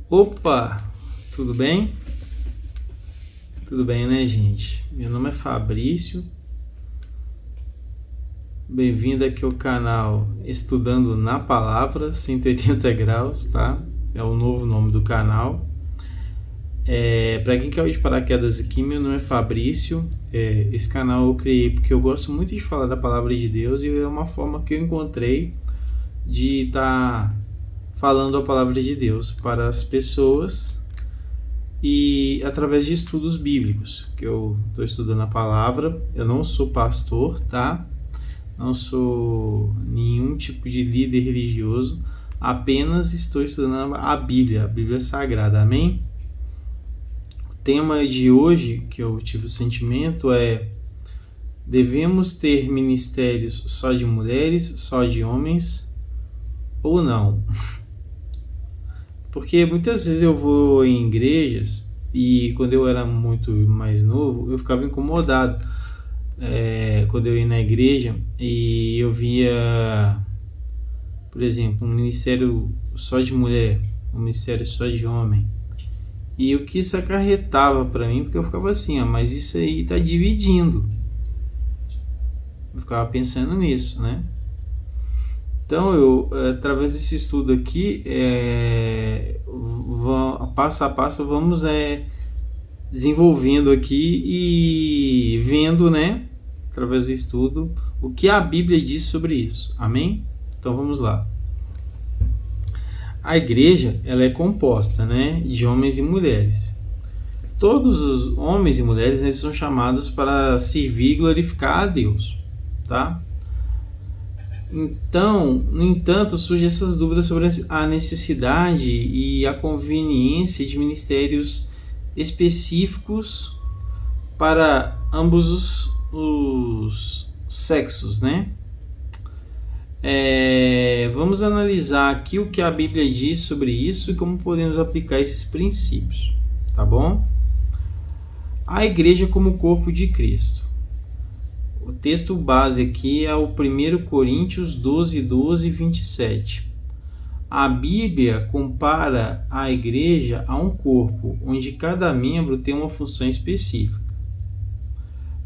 Opa, tudo bem? Tudo bem, né, gente? Meu nome é Fabrício. Bem-vindo aqui ao canal Estudando na Palavra 180 graus, tá? É o novo nome do canal. Para quem quer ir de paraquedas aqui, meu nome é Fabrício. Esse canal eu criei porque eu gosto muito de falar da Palavra de Deus e é uma forma que eu encontrei de estar falando a Palavra de Deus para as pessoas e através de estudos bíblicos, que eu estou estudando a palavra. Eu não sou pastor, tá? Não sou nenhum tipo de líder religioso, apenas estou estudando a Bíblia Sagrada, amém? O tema de hoje, que eu tive o sentimento, é: devemos ter ministérios só de mulheres, só de homens ou não? Porque muitas vezes eu vou em igrejas e quando eu era muito mais novo eu ficava incomodado quando eu ia na igreja e eu via, por exemplo, um ministério só de mulher, um ministério só de homem, e o que isso acarretava para mim, porque eu ficava assim, mas isso aí está dividindo. Eu ficava pensando nisso, né? Então, eu, através desse estudo aqui, passo a passo, vamos desenvolvendo aqui e vendo, né, através do estudo, o que a Bíblia diz sobre isso. Amém? Então, vamos lá. A igreja, ela é composta, né, de homens e mulheres. Todos os homens e mulheres, eles são chamados para servir e glorificar a Deus, tá? Então, no entanto, surgem essas dúvidas sobre a necessidade e a conveniência de ministérios específicos para ambos os sexos, né? Vamos analisar aqui o que a Bíblia diz sobre isso e como podemos aplicar esses princípios, tá bom? A igreja como corpo de Cristo. O texto base aqui é o 1 Coríntios 12, 27. A Bíblia compara a igreja a um corpo, onde cada membro tem uma função específica.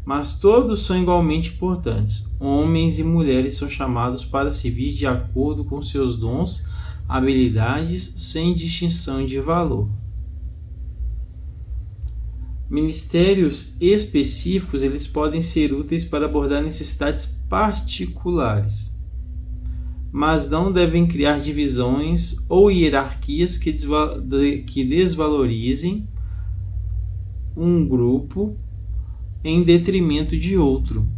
Mas todos são igualmente importantes. Homens e mulheres são chamados para servir de acordo com seus dons, habilidades, sem distinção de valor. Ministérios específicos, eles podem ser úteis para abordar necessidades particulares, mas não devem criar divisões ou hierarquias que desvalorizem um grupo em detrimento de outro.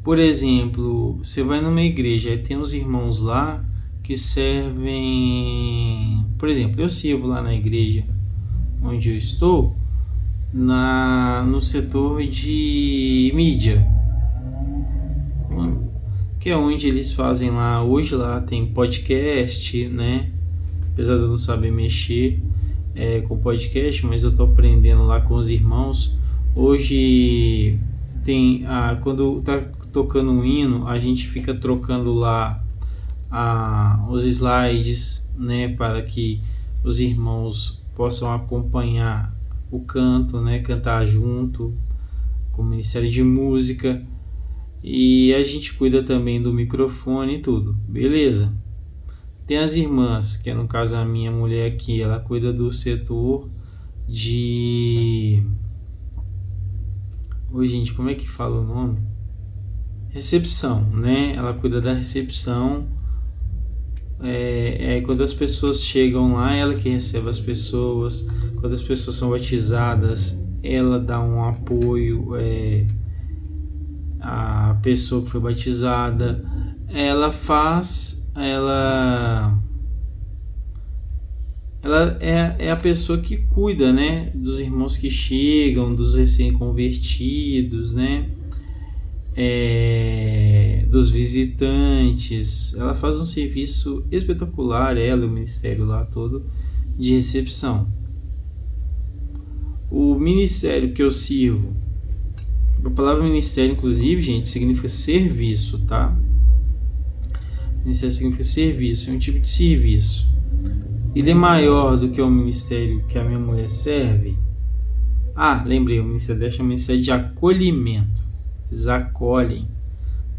Por exemplo, você vai numa igreja e tem uns irmãos lá que servem... Por exemplo, eu sirvo lá na igreja onde eu estou, no setor de mídia, que é onde eles fazem lá. Hoje lá tem podcast, né? Apesar de eu não saber mexer com podcast, mas eu estou aprendendo lá com os irmãos. Hoje tem quando tá tocando um hino, a gente fica trocando lá os slides, né, para que os irmãos possam acompanhar o canto, né, cantar junto com o Ministério de Música, e a gente cuida também do microfone e tudo, beleza? Tem as irmãs, que é no caso a minha mulher aqui, ela cuida do setor de... Oi, gente, como é que fala o nome? Recepção, né? Ela cuida da recepção. Quando as pessoas chegam lá, ela que recebe as pessoas. Quando as pessoas são batizadas, ela dá um apoio à pessoa que foi batizada. Ela é a pessoa que cuida, né, dos irmãos que chegam, dos recém-convertidos, né, dos visitantes. Ela faz um serviço espetacular, ela e o ministério lá todo de recepção. O ministério que eu sirvo, a palavra ministério, inclusive, gente, significa serviço, tá? Ministério significa serviço, é um tipo de serviço. ele é maior do que o ministério que a minha mulher serve? Lembrei, o ministério dela é um ministério de acolhimento. Eles acolhem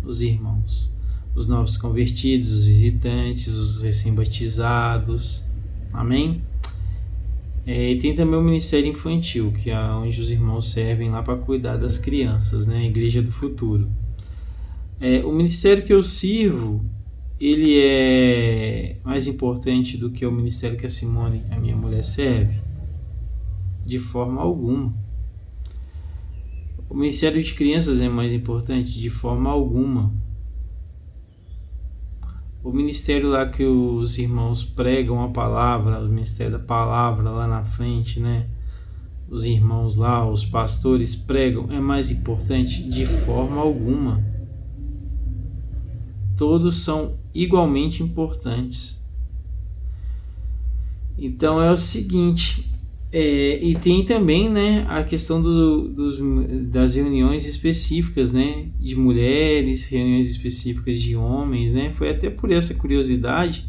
os irmãos, os novos convertidos, os visitantes, os recém-batizados. Amém? E tem também o ministério infantil, que é onde os irmãos servem lá para cuidar das crianças, né? A igreja do futuro. O ministério que eu sirvo, ele é mais importante do que o ministério que a Simone, a minha mulher, serve? De forma alguma. O ministério de crianças é mais importante? De forma alguma. O ministério lá que os irmãos pregam a palavra, o ministério da palavra lá na frente, né? Os irmãos lá, os pastores pregam, é mais importante? De forma alguma. Todos são igualmente importantes. Então é o seguinte, e tem também, né, a questão das reuniões específicas, né, de mulheres, reuniões específicas de homens, né. Foi até por essa curiosidade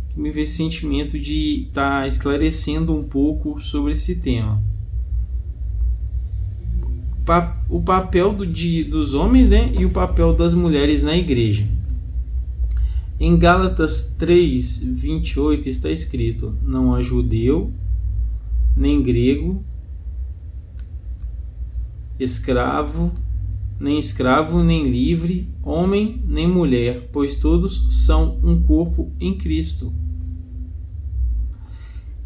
que me veio esse sentimento de estar esclarecendo um pouco sobre esse tema. O papel dos homens, né, e o papel das mulheres na igreja. Em Gálatas 3:28 está escrito: não há judeu, nem grego, nem escravo, nem livre, homem, nem mulher, pois todos são um corpo em Cristo.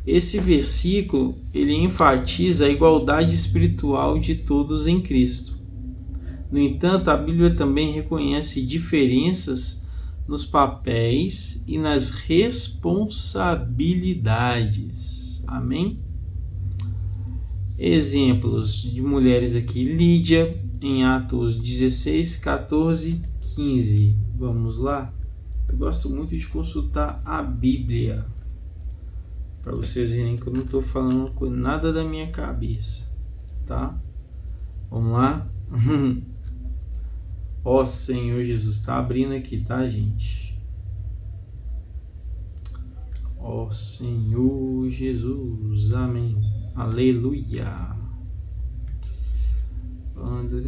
Esse versículo, ele enfatiza a igualdade espiritual de todos em Cristo. No entanto, a Bíblia também reconhece diferenças nos papéis e nas responsabilidades. Amém? Exemplos de mulheres aqui: Lídia, em Atos 16, 14, 15. Vamos lá? Eu gosto muito de consultar a Bíblia, para vocês verem que eu não estou falando nada da minha cabeça, tá? Vamos lá? Ó Senhor Jesus, tá abrindo aqui, tá, gente? Ó Senhor Jesus, amém. Aleluia. Vamos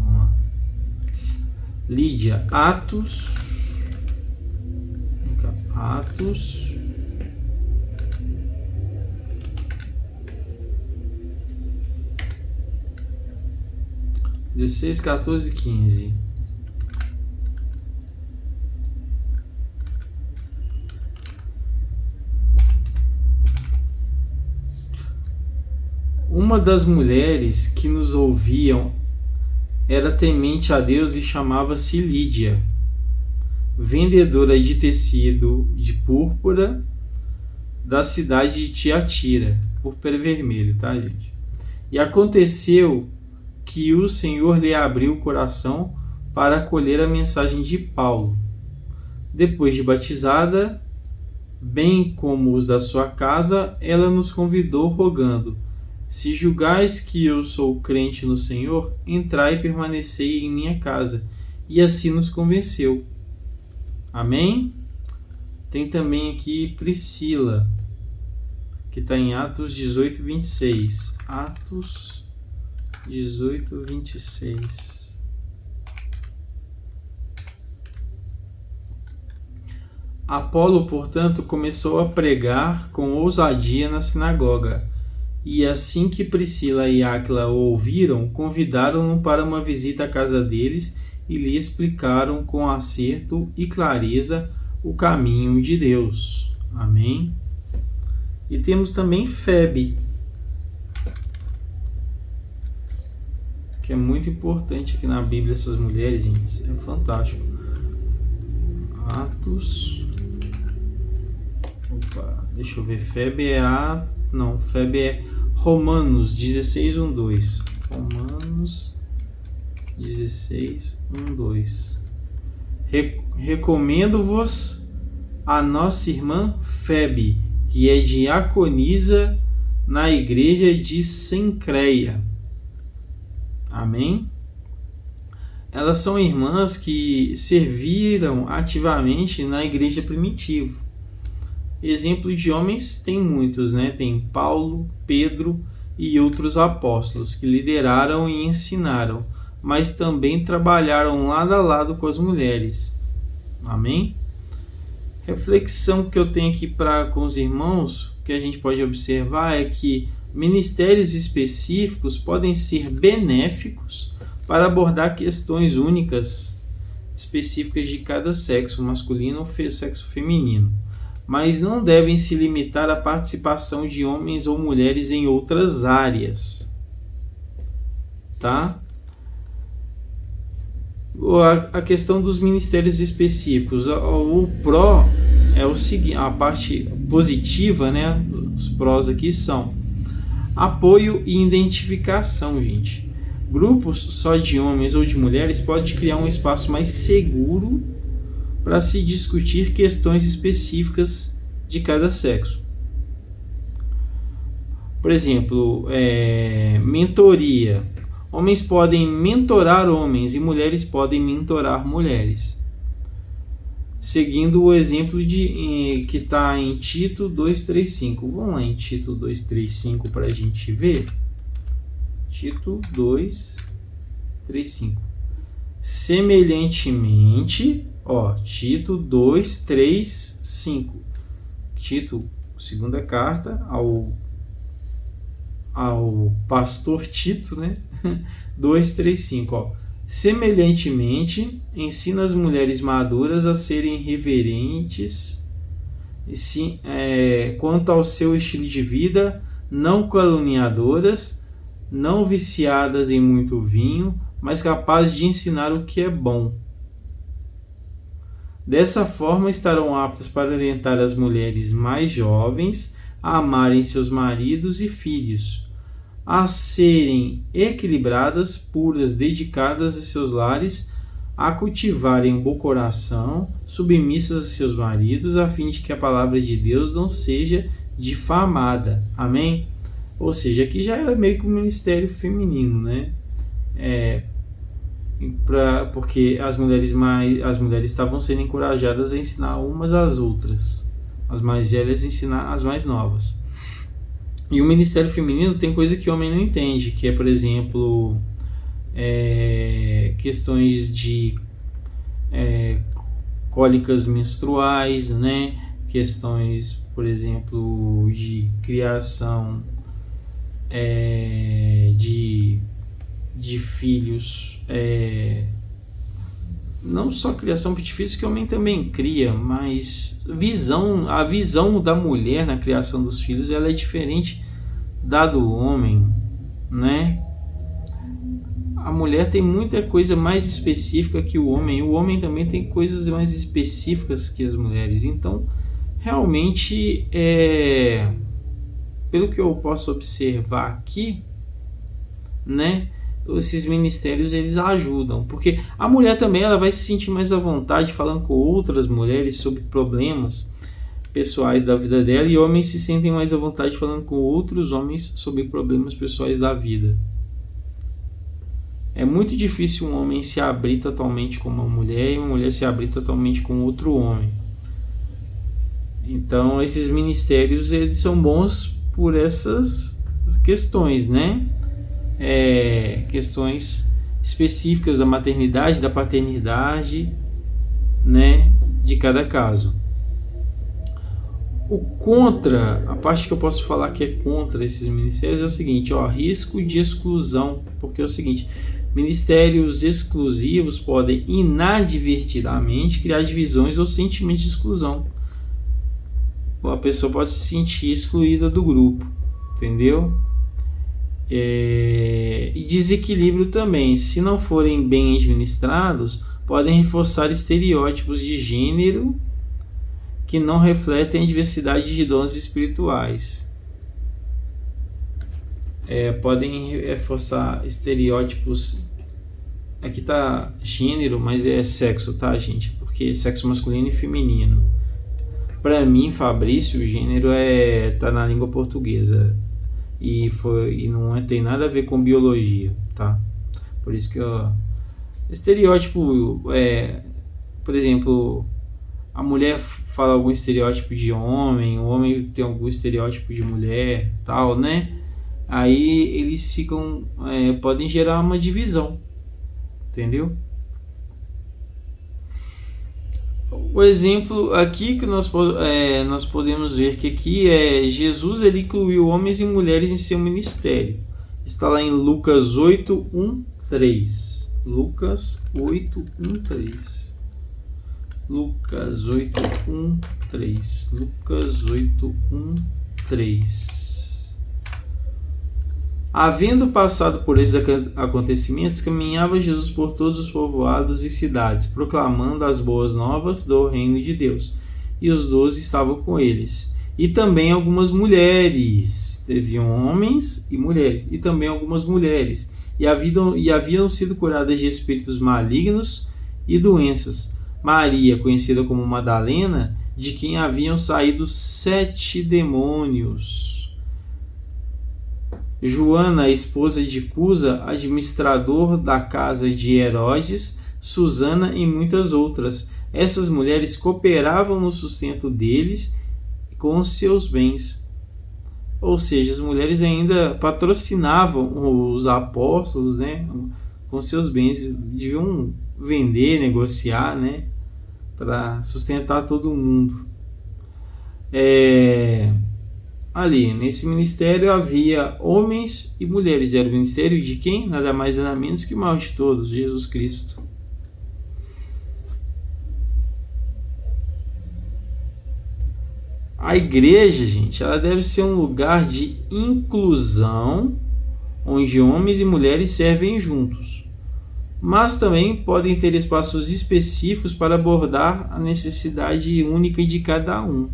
lá. Lídia, Atos 16, 14 e 15. Uma das mulheres que nos ouviam era temente a Deus e chamava-se Lídia, vendedora de tecido de púrpura da cidade de Tiatira, púrpura vermelho, tá, gente? E aconteceu que o Senhor lhe abriu o coração para acolher a mensagem de Paulo. Depois de batizada, bem como os da sua casa, ela nos convidou rogando: se julgais que eu sou crente no Senhor, entrai e permanecei em minha casa. E assim nos convenceu. Amém? Tem também aqui Priscila, que está em Atos 18, 26. Atos 18, 26. Apolo, portanto, começou a pregar com ousadia na sinagoga. E assim que Priscila e Áquila o ouviram, convidaram-no para uma visita à casa deles e lhe explicaram com acerto e clareza o caminho de Deus. Amém? E temos também Febe, que é muito importante aqui na Bíblia, essas mulheres, gente, é fantástico. Atos... deixa eu ver, Febe é Romanos 16, 1, 2. Romanos 16, 1, 2. Recomendo-vos a nossa irmã Febe, que é diaconisa na igreja de Cencreia. Amém? elas são irmãs que serviram ativamente na igreja primitiva. Exemplo de homens tem muitos, né? Tem Paulo, Pedro e outros apóstolos que lideraram e ensinaram, mas também trabalharam lado a lado com as mulheres. Amém? Reflexão que eu tenho aqui com os irmãos, que a gente pode observar é que ministérios específicos podem ser benéficos para abordar questões únicas, específicas de cada sexo, masculino ou sexo feminino, mas não devem se limitar à participação de homens ou mulheres em outras áreas. Tá? A questão dos ministérios específicos, o pró é o seguinte, a parte positiva, né? Os prós aqui são apoio e identificação, gente. Grupos só de homens ou de mulheres pode criar um espaço mais seguro para se discutir questões específicas de cada sexo. Por exemplo, mentoria. Homens podem mentorar homens e mulheres podem mentorar mulheres. Seguindo o exemplo que está em Tito 2:3-5. Vamos lá em Tito 2:3-5 para a gente ver. Tito 2:3-5. Semelhantemente, Tito 2:3-5. Tito, segunda carta ao pastor Tito, né? 2:3-5. Semelhantemente, ensina as mulheres maduras a serem reverentes quanto ao seu estilo de vida, não caluniadoras, não viciadas em muito vinho, mas capazes de ensinar o que é bom. Dessa forma, estarão aptas para orientar as mulheres mais jovens a amarem seus maridos e filhos, a serem equilibradas, puras, dedicadas a seus lares, a cultivarem um bom coração, submissas a seus maridos, a fim de que a palavra de Deus não seja difamada. Amém? Ou seja, aqui já era meio que um ministério feminino, né? Porque as mulheres estavam sendo encorajadas a ensinar umas às outras, as mais velhas ensinar as mais novas. E o ministério feminino tem coisa que o homem não entende, que é, por exemplo, questões de cólicas menstruais, né? Questões, por exemplo, de criação de filhos, não só criação de filhos, que o homem também cria, mas a visão da mulher na criação dos filhos, ela é diferente da do homem, né? A mulher tem muita coisa mais específica que o homem também tem coisas mais específicas que as mulheres. Então, realmente, pelo que eu posso observar aqui, né? Esses ministérios, eles ajudam, porque a mulher também ela vai se sentir mais à vontade falando com outras mulheres sobre problemas pessoais da vida dela, e homens se sentem mais à vontade falando com outros homens sobre problemas pessoais da vida. É muito difícil um homem se abrir totalmente com uma mulher e uma mulher se abrir totalmente com outro homem. Então esses ministérios, eles são bons por essas questões, né? Questões específicas da maternidade, da paternidade, né, de cada caso. A parte que eu posso falar que é contra esses ministérios é o seguinte, risco de exclusão, porque é o seguinte, ministérios exclusivos podem inadvertidamente criar divisões ou sentimentos de exclusão. A pessoa pode se sentir excluída do grupo, entendeu? E desequilíbrio também, se não forem bem administrados, podem reforçar estereótipos de gênero que não refletem a diversidade de dons espirituais. Podem reforçar estereótipos. Aqui tá gênero, mas é sexo, tá, gente? Porque sexo masculino e feminino. Para mim, Fabrício, o gênero tá na língua portuguesa. E não tem nada a ver com biologia, tá? Por isso que Estereótipo, por exemplo, a mulher fala algum estereótipo de homem, o homem tem algum estereótipo de mulher, tal, né? Aí eles ficam, podem gerar uma divisão, entendeu? O exemplo aqui que nós podemos ver que aqui Jesus, ele incluiu homens e mulheres em seu ministério. Está lá em Lucas 8:1-3. Lucas 8:1-3. Lucas 8:1-3. Lucas 8:1-3. Havendo passado por esses acontecimentos, caminhava Jesus por todos os povoados e cidades, proclamando as boas novas do reino de Deus. E os 12 estavam com eles. E também algumas mulheres. Haviam homens e mulheres. E também algumas mulheres. E haviam sido curadas de espíritos malignos e doenças. Maria, conhecida como Madalena, de quem haviam saído 7 demônios. Joana, esposa de Cusa, administrador da casa de Herodes, Susana e muitas outras. Essas mulheres cooperavam no sustento deles com os seus bens. Ou seja, as mulheres ainda patrocinavam os apóstolos, né, com seus bens. Deviam vender, negociar, né, para sustentar todo mundo. Ali, nesse ministério havia homens e mulheres. Era o ministério de quem? Nada mais nada menos que o maior de todos, Jesus Cristo. A igreja, gente, ela deve ser um lugar de inclusão, onde homens e mulheres servem juntos. Mas também podem ter espaços específicos para abordar a necessidade única de cada um.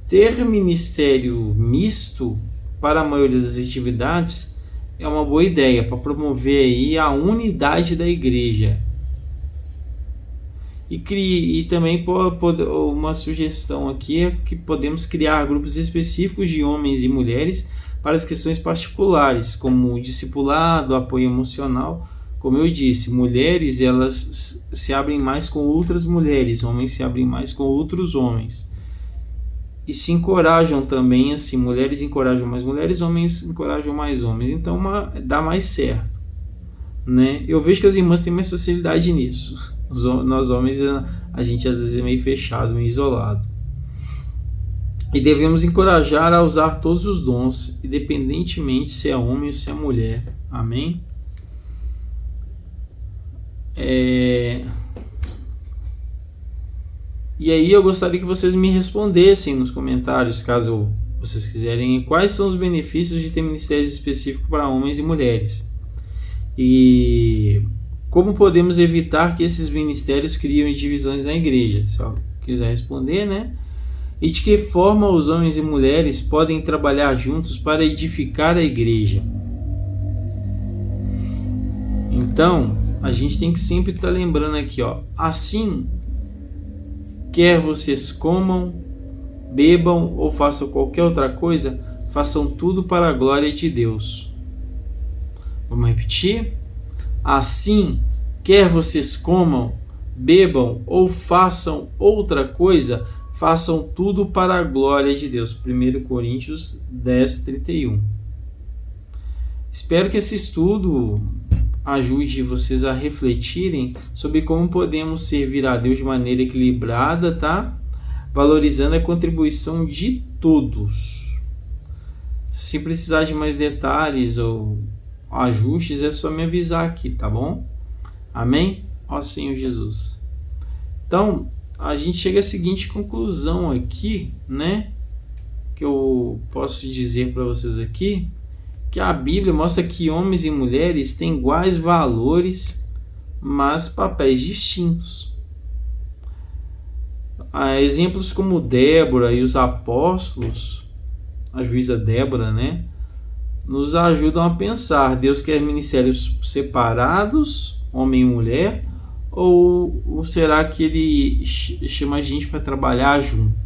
Ter ministério misto para a maioria das atividades é uma boa ideia para promover aí a unidade da igreja. E também uma sugestão aqui é que podemos criar grupos específicos de homens e mulheres para as questões particulares, como o discipulado, apoio emocional. Como eu disse, mulheres elas se abrem mais com outras mulheres, homens se abrem mais com outros homens. E se encorajam também, assim, mulheres encorajam mais mulheres, homens encorajam mais homens. Então dá mais certo, né? Eu vejo que as irmãs têm mais facilidade nisso. Nós homens, a gente às vezes é meio fechado, meio isolado. E devemos encorajar a usar todos os dons, independentemente se é homem ou se é mulher. Amém? E aí eu gostaria que vocês me respondessem nos comentários, caso vocês quiserem, quais são os benefícios de ter ministérios específicos para homens e mulheres. E como podemos evitar que esses ministérios criem divisões na igreja? Se eu quiser responder, né? E de que forma os homens e mulheres podem trabalhar juntos para edificar a igreja? Então, a gente tem que sempre estar lembrando aqui, ó. Assim, quer vocês comam, bebam ou façam qualquer outra coisa, façam tudo para a glória de Deus. Vamos repetir? Assim, quer vocês comam, bebam ou façam outra coisa, façam tudo para a glória de Deus. 1 Coríntios 10:31. Espero que esse estudo ajude vocês a refletirem sobre como podemos servir a Deus de maneira equilibrada, tá? Valorizando a contribuição de todos. Se precisar de mais detalhes ou ajustes, é só me avisar aqui, tá bom? Amém? Ó Senhor Jesus. Então, a gente chega à seguinte conclusão aqui, né? Que eu posso dizer para vocês aqui, que a Bíblia mostra que homens e mulheres têm iguais valores, mas papéis distintos. Há exemplos como Débora e os apóstolos, a juíza Débora, né? Nos ajudam a pensar, Deus quer ministérios separados, homem e mulher, ou será que Ele chama a gente para trabalhar junto?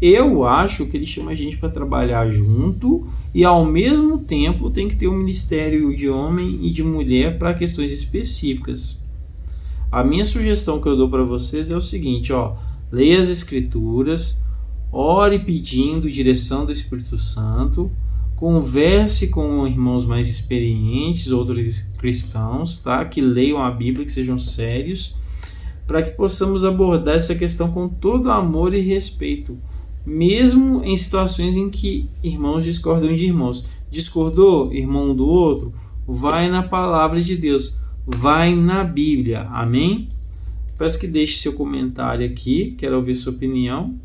Eu acho que ele chama a gente para trabalhar junto e ao mesmo tempo tem que ter um ministério de homem e de mulher para questões específicas. A minha sugestão que eu dou para vocês é o seguinte, leia as escrituras, ore pedindo direção do Espírito Santo, converse com irmãos mais experientes, outros cristãos, tá? Que leiam a Bíblia, que sejam sérios, para que possamos abordar essa questão com todo amor e respeito, mesmo em situações em que irmãos discordam de irmãos. Discordou, irmão do outro? Vai na palavra de Deus, vai na Bíblia, amém? Peço que deixe seu comentário aqui, quero ouvir sua opinião.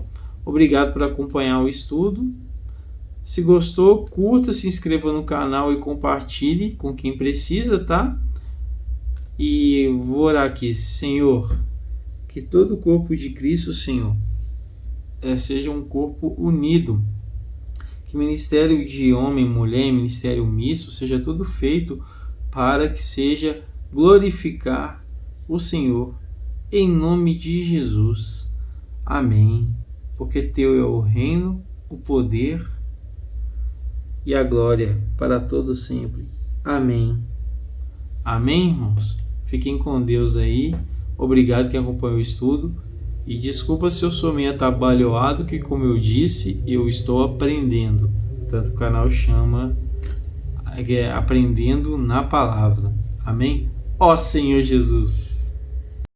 Obrigado por acompanhar o estudo. Se gostou, curta, se inscreva no canal e compartilhe com quem precisa, tá? E vou orar aqui, Senhor, que todo o corpo de Cristo, Senhor, seja um corpo unido. Que ministério de homem, mulher, ministério misto, seja tudo feito para que seja glorificar o Senhor. Em nome de Jesus. Amém. Porque teu é o reino, o poder e a glória para todos sempre. Amém. Amém, irmãos? Fiquem com Deus aí. Obrigado quem acompanhou o estudo. E desculpa se eu sou meio atabalhoado, que como eu disse, eu estou aprendendo. Tanto o canal chama Aprendendo na Palavra. Amém? Ó Senhor Jesus!